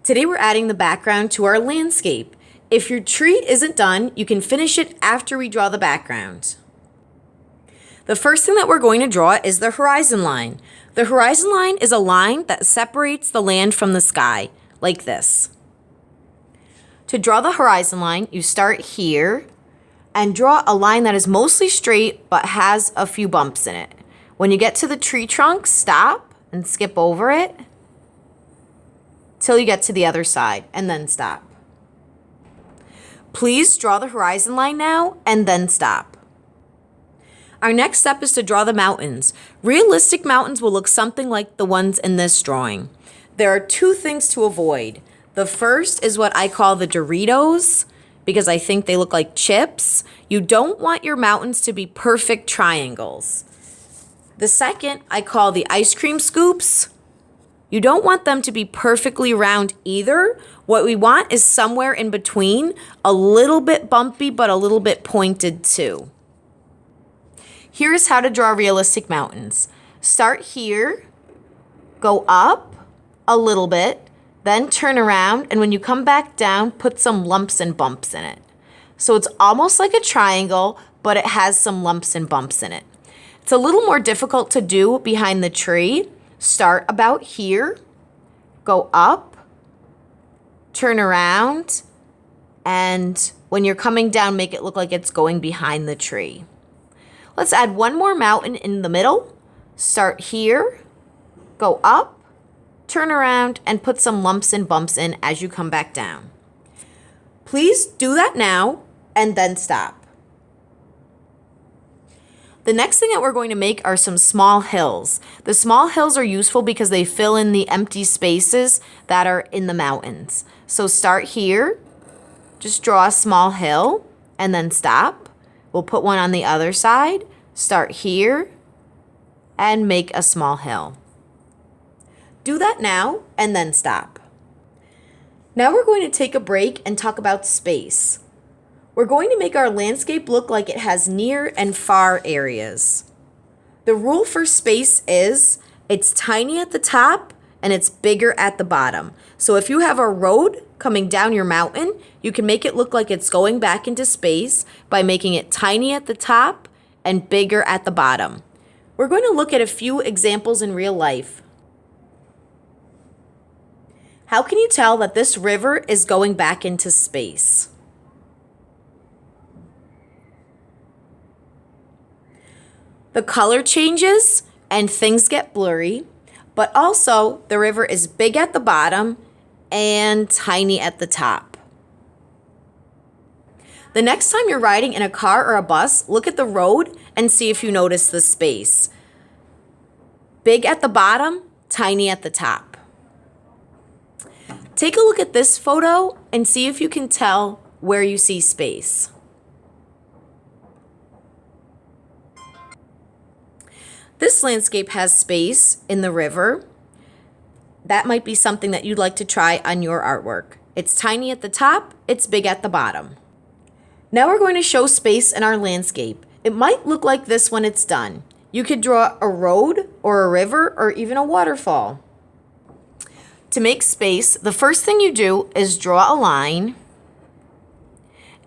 Today we're adding the background to our landscape. If your tree isn't done, you can finish it after we draw the background. The first thing that we're going to draw is the horizon line. The horizon line is a line that separates the land from the sky, like this. To draw the horizon line, you start here and draw a line that is mostly straight but has a few bumps in it. When you get to the tree trunk, stop and skip over it till you get to the other side and then stop. Please draw the horizon line now and then stop. Our next step is to draw the mountains. Realistic mountains will look something like the ones in this drawing. There are two things to avoid. The first is what I call the Doritos, because I think they look like chips. You don't want your mountains to be perfect triangles. The second I call the ice cream scoops. You don't want them to be perfectly round either. What we want is somewhere in between, a little bit bumpy but a little bit pointed too. Here's how to draw realistic mountains. Start here, go up a little bit, then turn around, and when you come back down, put some lumps and bumps in it. So it's almost like a triangle, but it has some lumps and bumps in it. It's a little more difficult to do behind the tree. Start about here, go up, turn around, and when you're coming down, make it look like it's going behind the tree. Let's add one more mountain in the middle. Start here, go up, turn around, and put some lumps and bumps in as you come back down. Please do that now and then stop. The next thing that we're going to make are some small hills. The small hills are useful because they fill in the empty spaces that are in the mountains. So start here, just draw a small hill and then stop. We'll put one on the other side, start here, and make a small hill. Do that now and then stop. Now we're going to take a break and talk about space. We're going to make our landscape look like it has near and far areas. The rule for space is it's tiny at the top and it's bigger at the bottom. So if you have a road coming down your mountain, you can make it look like it's going back into space by making it tiny at the top and bigger at the bottom. We're going to look at a few examples in real life. How can you tell that this river is going back into space? The color changes and things get blurry, but also the river is big at the bottom and tiny at the top. The next time you're riding in a car or a bus, look at the road and see if you notice the space. Big at the bottom, tiny at the top. Take a look at this photo and see if you can tell where you see space. This landscape has space in the river. That might be something that you'd like to try on your artwork. It's tiny at the top, it's big at the bottom. Now we're going to show space in our landscape. It might look like this when it's done. You could draw a road or a river or even a waterfall. To make space, the first thing you do is draw a line.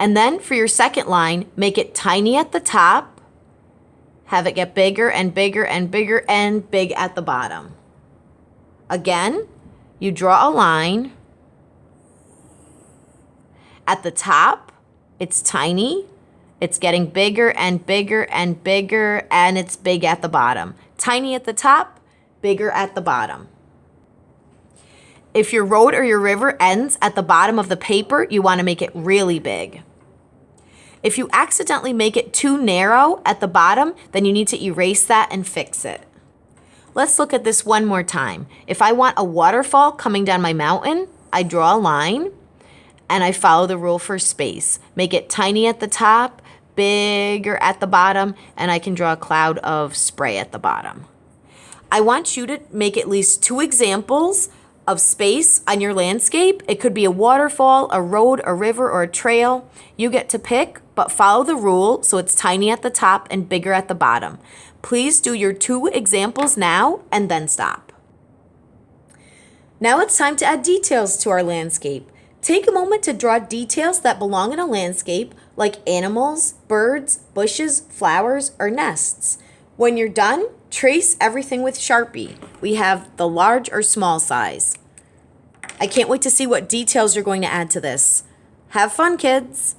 And then for your second line, make it tiny at the top. Have it get bigger and bigger and bigger and big at the bottom. Again, you draw a line. At the top, it's tiny. It's getting bigger and bigger and bigger, and it's big at the bottom. Tiny at the top, bigger at the bottom. If your road or your river ends at the bottom of the paper, you want to make it really big. If you accidentally make it too narrow at the bottom, then you need to erase that and fix it. Let's look at this one more time. If I want a waterfall coming down my mountain, I draw a line and I follow the rule for space. Make it tiny at the top, bigger at the bottom, and I can draw a cloud of spray at the bottom. I want you to make at least 2 examples of space on your landscape. It could be a waterfall, a road, a river, or a trail. You get to pick, but follow the rule so it's tiny at the top and bigger at the bottom. Please do your 2 examples now and then stop. Now it's time to add details to our landscape. Take a moment to draw details that belong in a landscape, like animals, birds, bushes, flowers, or nests. When you're done, trace everything with Sharpie. We have the large or small size. I can't wait to see what details you're going to add to this. Have fun, kids!